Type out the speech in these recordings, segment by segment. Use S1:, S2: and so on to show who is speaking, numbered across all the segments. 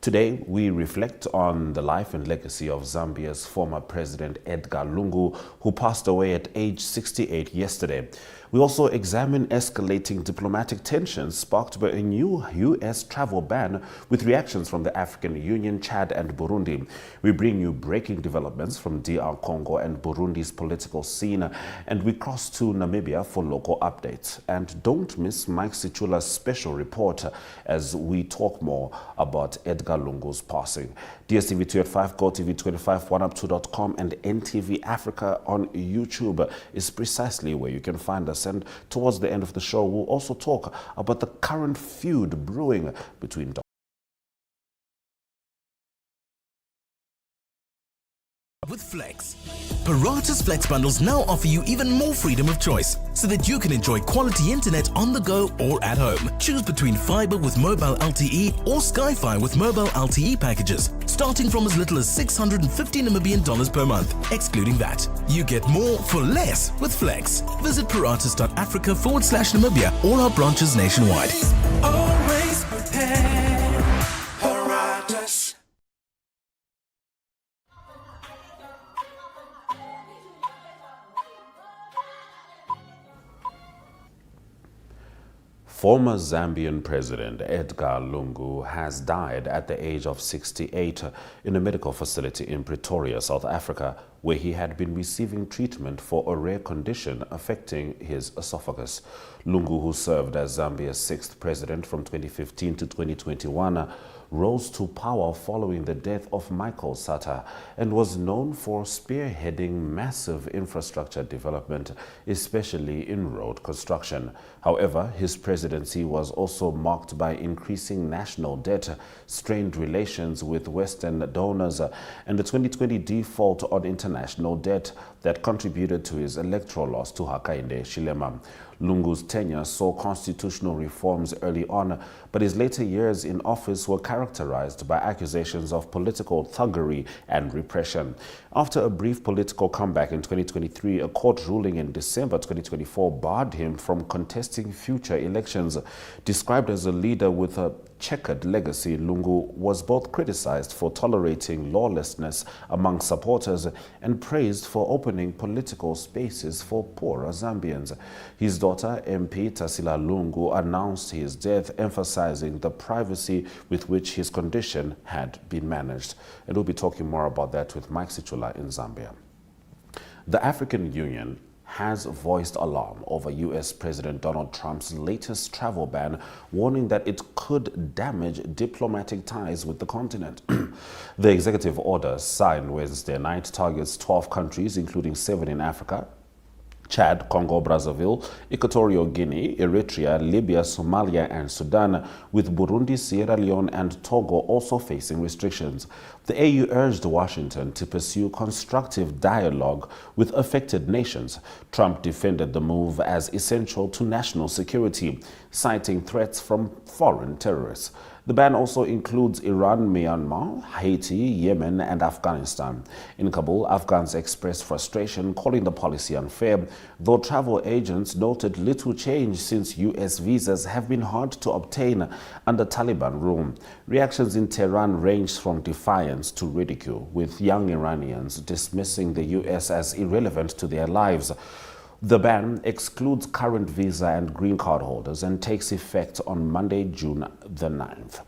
S1: Today, we reflect on the life and legacy of Zambia's former president Edgar Lungu, who passed away at age 68 yesterday. We also examine escalating diplomatic tensions sparked by a new U.S. travel ban with reactions from the African Union, Chad and Burundi. We bring you breaking developments from DR Congo and Burundi's political scene, and we cross to Namibia for local updates. And don't miss Mike Sichula's special report as we talk more about Edgar Lungu's passing. DStv 285, GOtv 25, oneup2.com and NTV Africa on YouTube is precisely where you can find us. And towards the end of the show, we'll also talk about the current feud brewing between
S2: with Flex. Parata's Flex bundles now offer you even more freedom of choice so that you can enjoy quality internet on the go or at home. Choose between fiber with mobile LTE or Sky-Fi with mobile LTE packages starting from as little as 650 Namibian dollars per month, excluding that. You get more for less with Flex. Visit paratus.africa/Namibia or our branches nationwide.
S3: Always prepared. Paratus.
S1: Former Zambian President Edgar Lungu has died at the age of 68 in a medical facility in Pretoria, South Africa, where he had been receiving treatment for a rare condition affecting his esophagus. Lungu, who served as Zambia's sixth president from 2015 to 2021, rose to power following the death of Michael Sata and was known for spearheading massive infrastructure development, especially in road construction. However, his presidency was also marked by increasing national debt, strained relations with Western donors, and the 2020 default on international debt that contributed to his electoral loss to Hakainde Hichilema. Lungu's tenure saw constitutional reforms early on, but his later years in office were characterized by accusations of political thuggery and repression. After a brief political comeback in 2023, a court ruling in December 2024 barred him from contesting future elections. Described as a leader with a checkered legacy, Lungu was both criticized for tolerating lawlessness among supporters and praised for opening political spaces for poorer Zambians. His daughter, MP Tasila Lungu, announced his death, emphasizing the privacy with which his condition had been managed. And we'll be talking more about that with Mike Sichula in Zambia. The African Union has voiced alarm over U.S. President Donald Trump's latest travel ban, warning that it could damage diplomatic ties with the continent. The executive order signed Wednesday night targets 12 countries, including 7 in Africa: Chad, Congo, Brazzaville, Equatorial Guinea, Eritrea, Libya, Somalia, and Sudan, with Burundi, Sierra Leone, and Togo also facing restrictions. The AU urged Washington to pursue constructive dialogue with affected nations. Trump defended the move as essential to national security, citing threats from foreign terrorists. The ban also includes Iran, Myanmar, Haiti, Yemen, and Afghanistan. In Kabul, Afghans expressed frustration, calling the policy unfair, though travel agents noted little change since U.S. visas have been hard to obtain under Taliban rule. Reactions in Tehran ranged from defiance to ridicule, with young Iranians dismissing the U.S. as irrelevant to their lives. The ban excludes current visa and green card holders and takes effect on Monday, June the 9th.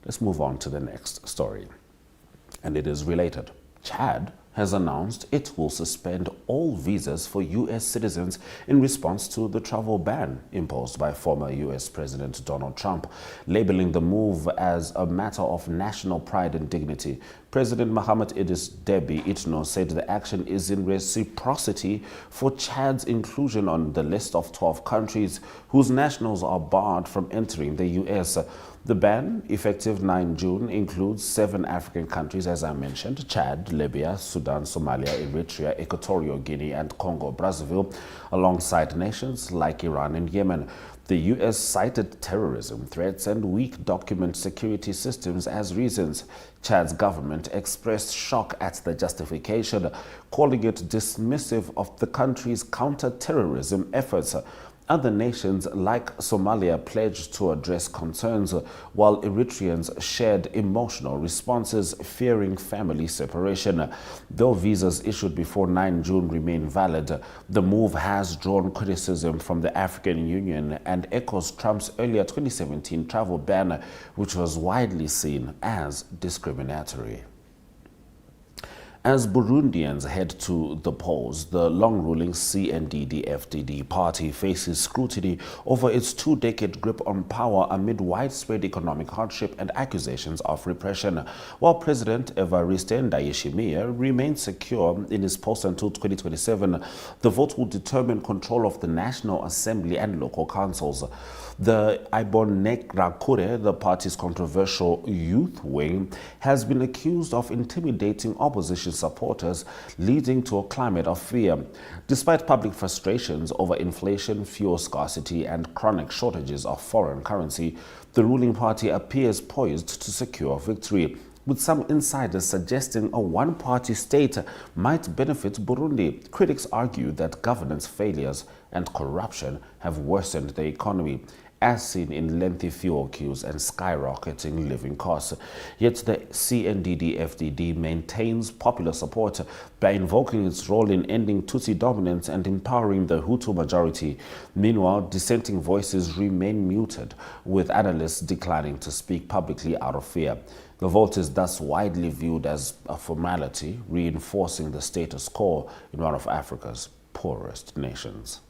S1: Let's move on to the next story. And it is related. Chad has announced it will suspend all visas for U.S. citizens in response to the travel ban imposed by former U.S. President Donald Trump, labeling the move as a matter of national pride and dignity. President Mohamed Idris Deby Itno said the action is in reciprocity for Chad's inclusion on the list of 12 countries whose nationals are barred from entering the U.S. The ban, effective 9 June, includes 7 African countries, as I mentioned: Chad, Libya, Sudan, Somalia, Eritrea, Equatorial Guinea, and Congo, Brazzaville, alongside nations like Iran and Yemen. The U.S. cited terrorism threats and weak document security systems as reasons. Chad's government expressed shock at the justification, calling it dismissive of the country's counter-terrorism efforts. Other nations like Somalia pledged to address concerns, while Eritreans shared emotional responses fearing family separation. Though visas issued before 9 June remain valid, the move has drawn criticism from the African Union and echoes Trump's earlier 2017 travel ban, which was widely seen as discriminatory. As Burundians head to the polls, the long-ruling CNDD-FDD party faces scrutiny over its two-decade grip on power amid widespread economic hardship and accusations of repression. While President Evariste Ndayishimiye remains secure in his post until 2027, the vote will determine control of the National Assembly and local councils. The Imbonerakure, the party's controversial youth wing, has been accused of intimidating opposition supporters, leading to a climate of fear. Despite public frustrations over inflation, fuel scarcity, and chronic shortages of foreign currency, the ruling party appears poised to secure victory, with some insiders suggesting a one-party state might benefit Burundi. Critics argue that governance failures and corruption have worsened the economy, as seen in lengthy fuel queues and skyrocketing living costs. Yet the CNDD-FDD maintains popular support by invoking its role in ending Tutsi dominance and empowering the Hutu majority. Meanwhile, dissenting voices remain muted, with analysts declining to speak publicly out of fear. The vote is thus widely viewed as a formality, reinforcing the status quo in one of Africa's poorest nations.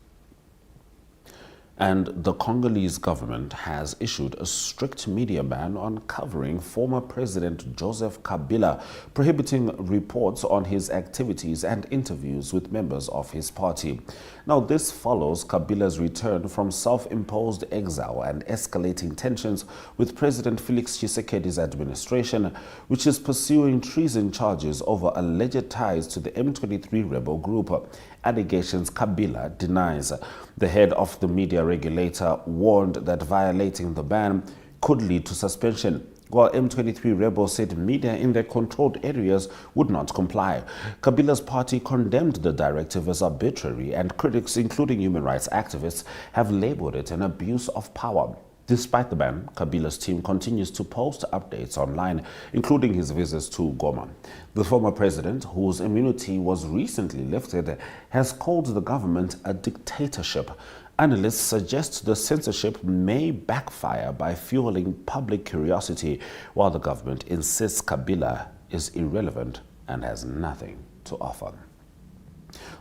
S1: And the Congolese government has issued a strict media ban on covering former President Joseph Kabila, prohibiting reports on his activities and interviews with members of his party. Now, this follows Kabila's return from self-imposed exile and escalating tensions with President Felix Tshisekedi's administration, which is pursuing treason charges over alleged ties to the M23 rebel group, allegations Kabila denies. The head of the media regulator warned that violating the ban could lead to suspension, while M23 rebels said media in their controlled areas would not comply. Kabila's party condemned the directive as arbitrary, and critics, including human rights activists, have labeled it an abuse of power. Despite the ban, Kabila's team continues to post updates online, including his visits to Goma. The former president, whose immunity was recently lifted, has called the government a dictatorship. Analysts suggest the censorship may backfire by fueling public curiosity, while the government insists Kabila is irrelevant and has nothing to offer.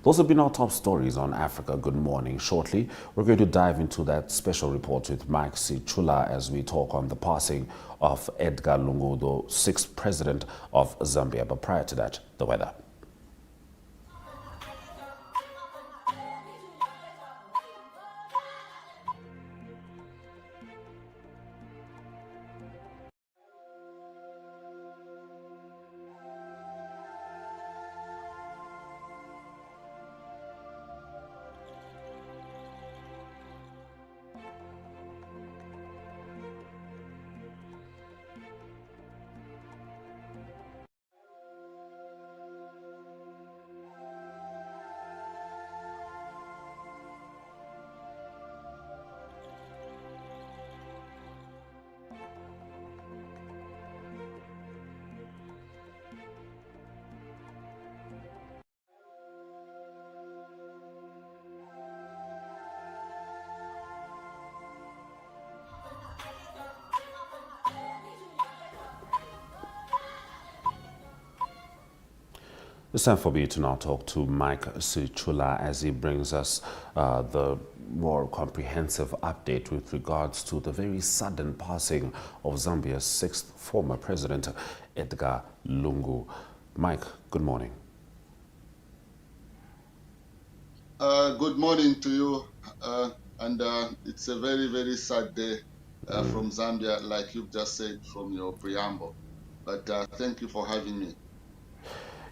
S1: Those have been our top stories on Africa Good Morning. Shortly, we're going to dive into that special report with Mike Sichula as we talk on the passing of Edgar Lungu, the sixth president of Zambia. But prior to that, the weather. It's time for me to now talk to Mike Sichula as he brings us the more comprehensive update with regards to the very sudden passing of Zambia's sixth former president, Edgar Lungu. Mike, good morning.
S4: Good morning to you, and it's a very, very sad day from Zambia, like you've just said from your preamble. But thank you for having me.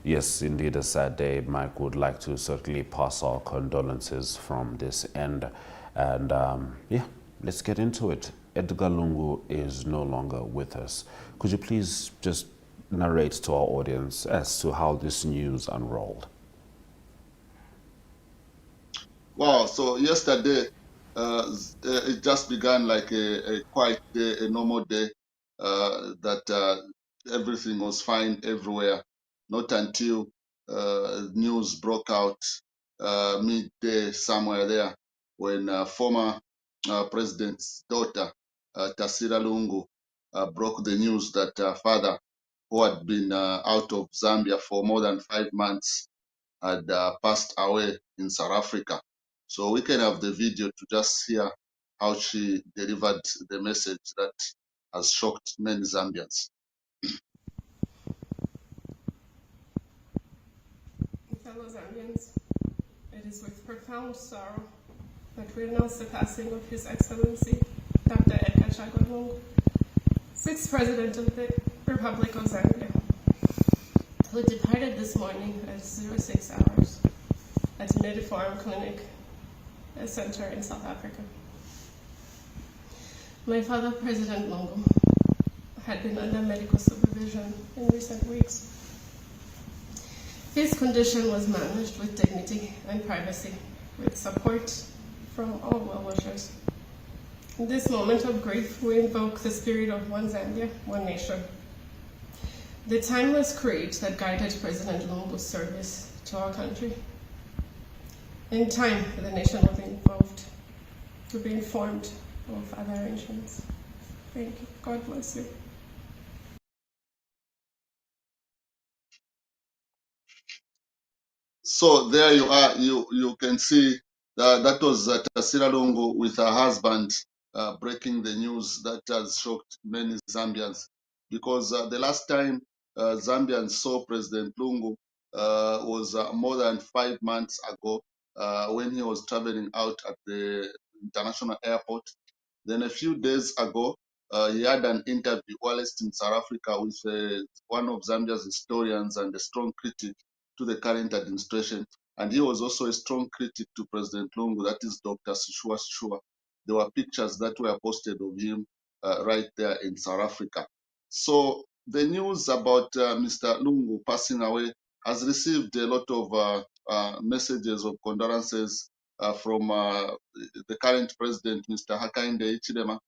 S1: Yes, indeed, a sad day. Mike would like to certainly pass our condolences from this end. And yeah, let's get into it. Edgar Lungu is no longer with us. Could you please just narrate to our audience as to how this news unrolled?
S4: Wow, so yesterday it just began like a quiet day, a normal day, that everything was fine everywhere. Not until news broke out midday somewhere there when former president's daughter, Tasira Lungu, broke the news that father, who had been out of Zambia for more than 5 months, had passed away in South Africa. So we can have the video to just hear how she delivered the message that has shocked many Zambians.
S5: Fellow Zambians, it is with profound sorrow that we announce the passing of His Excellency Dr. Edgar Lungu, 6th President of the Republic of Zambia, who departed this morning at 06 hours at Medifarm Clinic, a center in South Africa. My father, President Lungu, had been under medical supervision in recent weeks. His condition was managed with dignity and privacy, with support from all well-wishers. In this moment of grief, we invoke the spirit of one Zambia, one nation. The timeless creed that guided President Lungu's service to our country. In time, the nation was involved to be informed of other arrangements. Thank you. God bless you.
S4: So there you are. You can see that was Tasira Lungu with her husband breaking the news that has shocked many Zambians, because the last time Zambians saw President Lungu was more than 5 months ago, when he was traveling out at the international airport. Then a few days ago, he had an interview whilst in South Africa with one of Zambia's historians and a strong critic to the current administration. And he was also a strong critic to President Lungu, that is Dr. Sishua Sishua. There were pictures that were posted of him right there in South Africa. So the news about Mr. Lungu passing away has received a lot of messages of condolences from the current president, Mr. Hakainde Hichilema,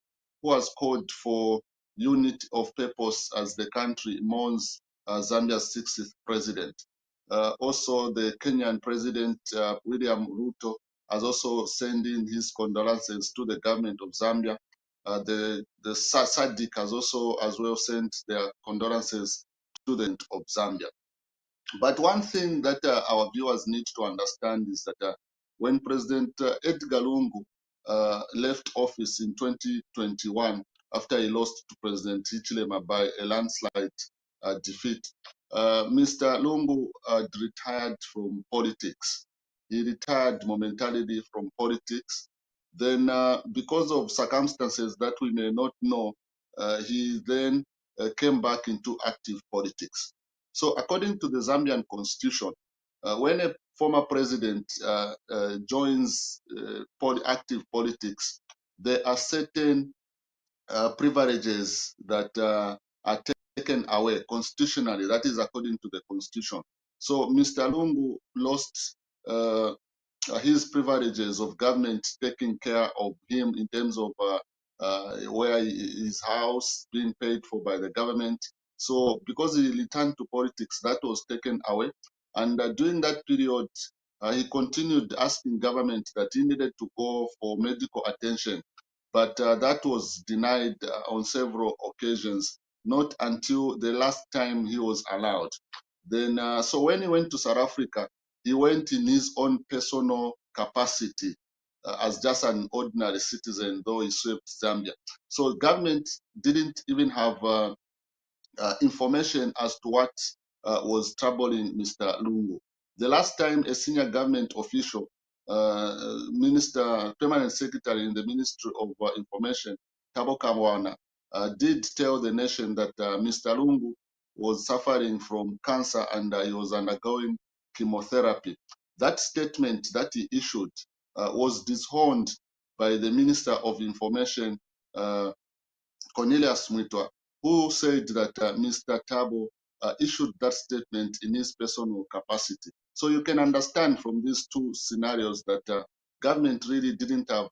S4: who has called for unity of purpose as the country mourns Zambia's 60th president. Also, the Kenyan president, William Ruto, has also sent in his condolences to the government of Zambia. The SADC has also as well sent their condolences to the government of Zambia. But one thing that our viewers need to understand is that when President Edgar Lungu left office in 2021, after he lost to President Hichilema by a landslide defeat, Mr. Lungu retired from politics. He retired momentarily from politics. Then, because of circumstances that we may not know, he then came back into active politics. So according to the Zambian constitution, when a former president joins active politics, there are certain privileges that are taken away constitutionally. That is according to the constitution. So Mr. Lungu lost his privileges of government taking care of him in terms of where his house being paid for by the government. So because he returned to politics, that was taken away. And during that period, he continued asking government that he needed to go for medical attention. But that was denied on several occasions, not until the last time he was allowed. Then, so when he went to South Africa, he went in his own personal capacity as just an ordinary citizen, though he served Zambia. So government didn't even have information as to what was troubling Mr. Lungu. The last time a senior government official, permanent secretary in the Ministry of Information, Tabo Kamwana, did tell the nation that Mr. Lungu was suffering from cancer and he was undergoing chemotherapy. That statement that he issued was disowned by the Minister of Information, Cornelius Mwitwa, who said that Mr. Tabo issued that statement in his personal capacity. So you can understand from these two scenarios that government really didn't have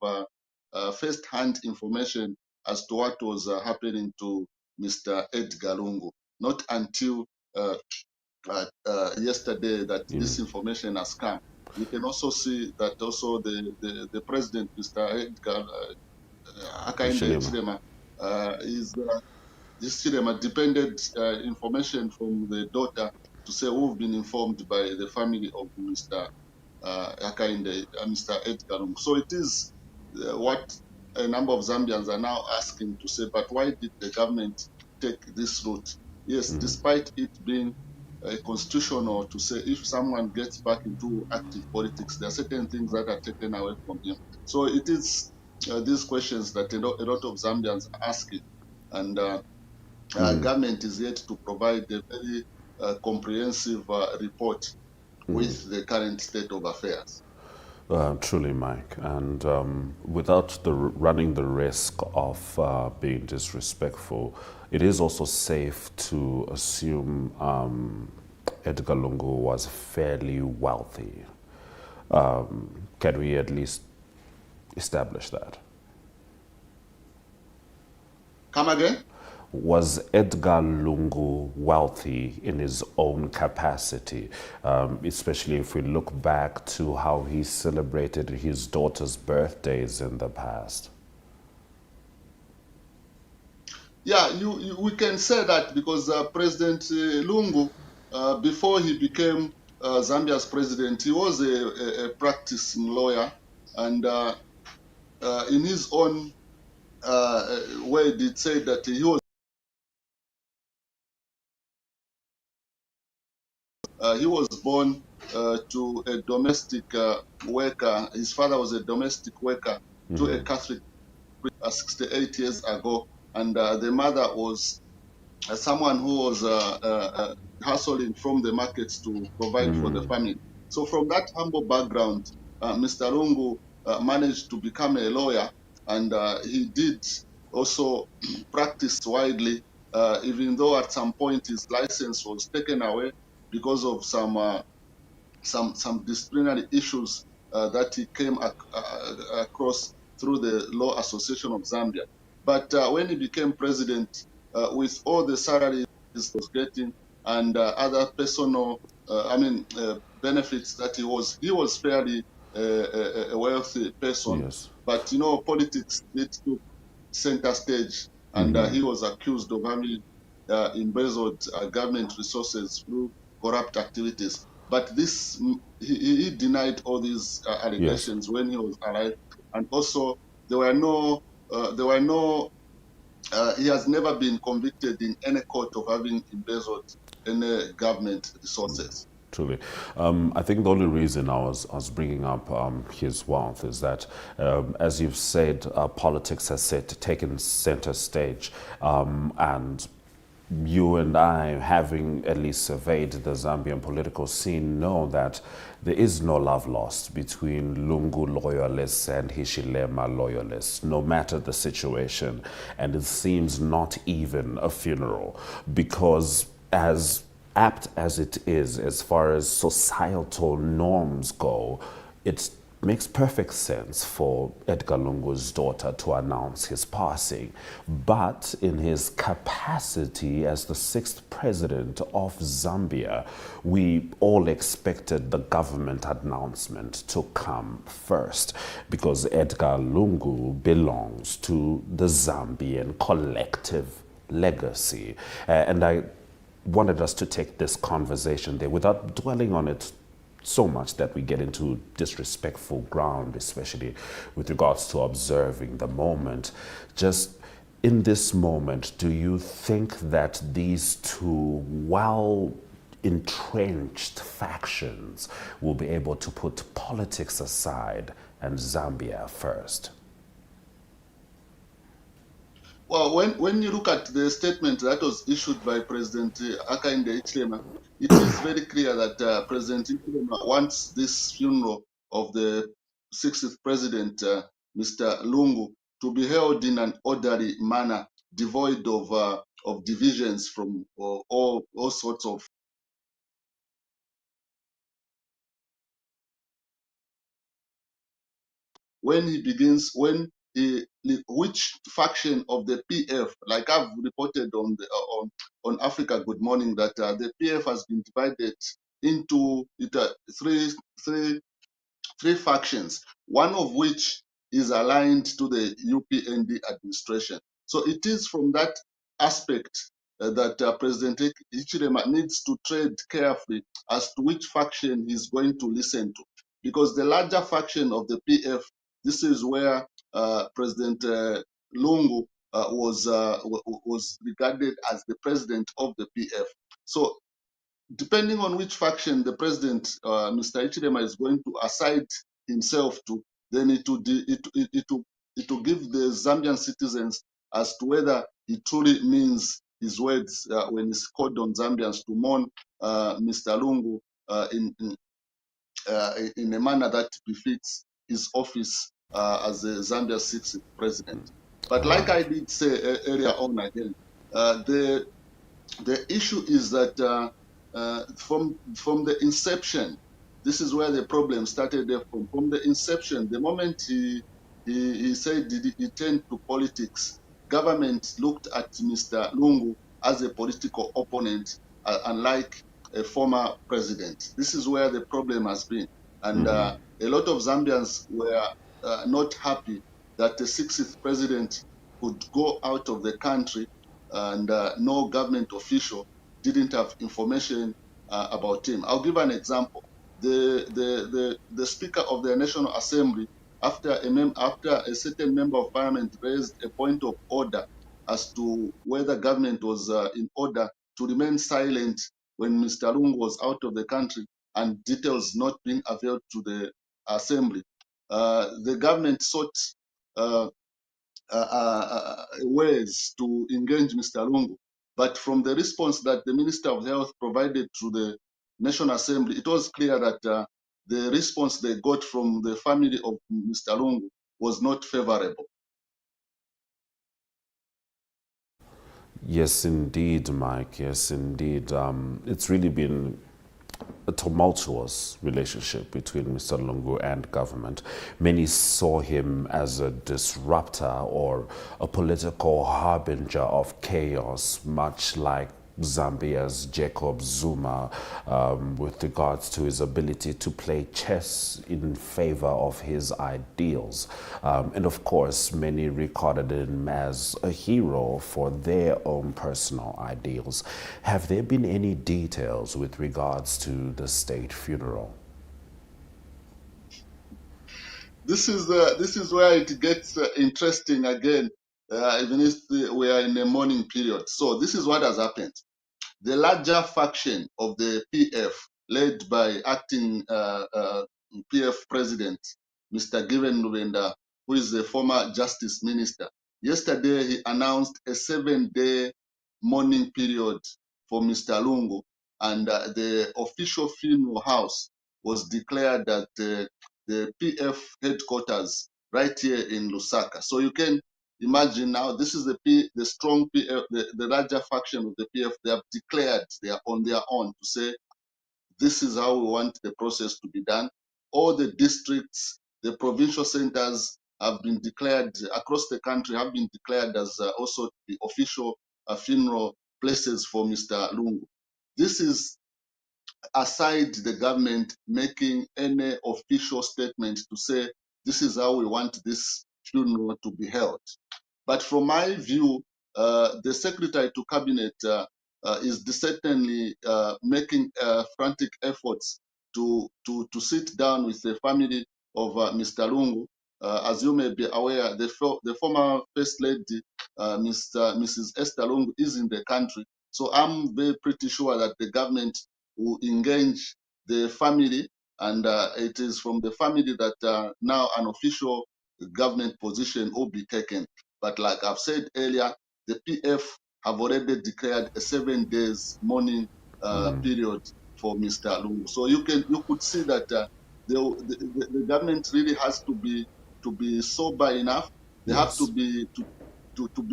S4: first-hand information as to what was happening to Mr. Edgar Lungu. Not until yesterday that this information has come. You can also see that also the president, Mr. Edgar Hakainde
S1: Shilema.
S4: Hichilema, this Chilema depended information from the daughter to say who've been informed by the family of Mr. Hakainde, Mr. Edgar Lungu. So it is what a number of Zambians are now asking to say, but why did the government take this route? Yes, despite it being constitutional to say if someone gets back into active politics, there are certain things that are taken away from him. So it is these questions that a lot of Zambians are asking. And government is yet to provide a very comprehensive report with the current state of affairs.
S1: Truly, Mike, and without running the risk of being disrespectful, it is also safe to assume Edgar Lungu was fairly wealthy. Can we at least establish that?
S4: Come again?
S1: Was Edgar Lungu wealthy in his own capacity, especially if we look back to how he celebrated his daughter's birthdays in the past?
S4: Yeah, we can say that because President Lungu, before he became Zambia's president, he was a practicing lawyer, and in his own way, did say that he was born to a domestic worker. His father was a domestic worker to a Catholic 68 years ago, and the mother was someone who was hustling from the markets to provide for the family. So from that humble background, Mr. Lungu managed to become a lawyer, and he did also practice widely, even though at some point his license was taken away because of some disciplinary issues that he came across through the Law Association of Zambia. But when he became president, with all the salaries he was getting and other personal, benefits that he was fairly a wealthy person.
S1: Yes.
S4: But politics did took center stage, and he was accused of having embezzled government resources through corrupt activities. But this, he denied all these allegations when he was alive, and also there were no, he has never been convicted in any court of having embezzled any government resources.
S1: Truly. I think the only reason I was bringing up his wealth is that, as you've said, politics has taken center stage, and you and I, having at least surveyed the Zambian political scene, know that there is no love lost between Lungu loyalists and Hichilema loyalists, no matter the situation. And it seems not even a funeral, because as apt as it is as far as societal norms go, it makes perfect sense for Edgar Lungu's daughter to announce his passing. But in his capacity as the 6th president of Zambia, we all expected the government announcement to come first, because Edgar Lungu belongs to the Zambian collective legacy. And I wanted us to take this conversation there without dwelling on it so much that we get into disrespectful ground, especially with regards to observing the moment. Just in this moment, do you think that these two well-entrenched factions will be able to put politics aside and Zambia first?
S4: Well, when you look at the statement that was issued by President Hakainde Hichilema, it is very clear that President Hichilema wants this funeral of the 60th president, Mr. Lungu, to be held in an orderly manner, devoid of divisions from all sorts of. When which faction of the PF, like I've reported on the on Africa Good Morning, that the PF has been divided into three factions, one of which is aligned to the UPND administration. So it is from that aspect that President Hichilema needs to tread carefully as to which faction he's going to listen to. Because the larger faction of the PF, this is where President Lungu was regarded as the president of the PF. So depending on which faction the president, Mr. Ichilema, is going to aside himself to, then it will give the Zambian citizens as to whether he truly means his words when he's called on Zambians to mourn Mr. Lungu in a manner that befits his office as the Zambia 6th president. But like I did say earlier on again, the issue is that from the inception, this is where the problem started. From the inception, the moment he said he turned to politics, government looked at Mr. Lungu as a political opponent, unlike a former president. This is where the problem has been, and a lot of Zambians were not happy that the 6th president could go out of the country and no government official didn't have information about him. I'll give an example. The Speaker of the National Assembly, after a certain member of parliament raised a point of order as to whether government was in order to remain silent when Mr. Lungu was out of the country and details not being availed to the assembly, the government sought ways to engage Mr. Lungu. But from the response that the Minister of Health provided to the National Assembly, it was clear that the response they got from the family of Mr. Lungu was not favorable.
S1: Yes, indeed, Mike. Yes, indeed. It's really been a tumultuous relationship between Mr. Lungu and government. Many saw him as a disruptor or a political harbinger of chaos, much like Zambia's Jacob Zuma, with regards to his ability to play chess in favor of his ideals. And of course, many regarded him as a hero for their own personal ideals. Have there been any details with regards to the state funeral?
S4: This is where it gets interesting again, even if we are in a mourning period. So this is what has happened. The larger faction of the PF, led by acting PF president, Mr. Given Lubenda, who is the former justice minister, yesterday he announced a 7-day mourning period for Mr. Lungu, and the official funeral house was declared at the PF headquarters right here in Lusaka. So you can imagine now, this is the strong PF, the larger faction of the PF. They have declared they are on their own to say, this is how we want the process to be done. All the districts, the provincial centers have been declared across the country, have been declared as also the official funeral places for Mr. Lungu. This is aside the government making any official statement to say, this is how we want this funeral to be held. But from my view, the Secretary to Cabinet is certainly making frantic efforts to sit down with the family of Mr. Lungu. As you may be aware, the former First Lady, Mrs. Esther Lungu, is in the country. So I'm pretty sure that the government will engage the family, and it is from the family that now an official government position will be taken. But like I've said earlier, the PF have already declared a 7 days mourning period for Mr. Lungu. So you could see that the government really has to be sober enough. They have to be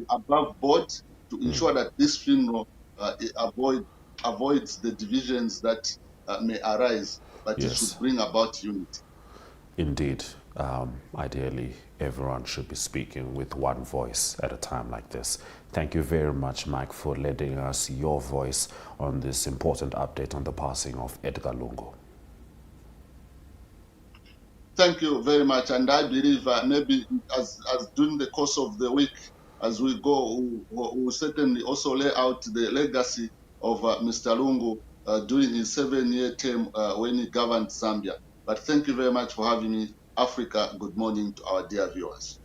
S4: above board to ensure that this funeral avoids the divisions that may arise, but it should bring about unity.
S1: Indeed, ideally everyone should be speaking with one voice at a time like this. Thank you very much, Mike, for lending us your voice on this important update on the passing of Edgar Lungu.
S4: Thank you very much. And I believe maybe as during the course of the week, as we go, we'll certainly also lay out the legacy of Mr. Lungu during his 7-year term when he governed Zambia. But thank you very much for having me. Africa, good morning to our dear viewers.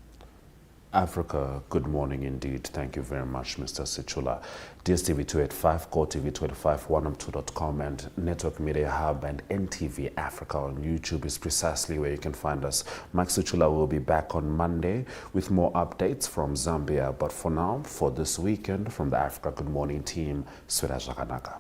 S1: Africa, good morning indeed. Thank you very much, Mr. Sichula. DStv 285, GOtv 285, 102.com, and Network Media Hub and NTV Africa on YouTube is precisely where you can find us. Mike Sichula will be back on Monday with more updates from Zambia. But for now, for this weekend, from the Africa Good Morning team, Swera Jakanaka.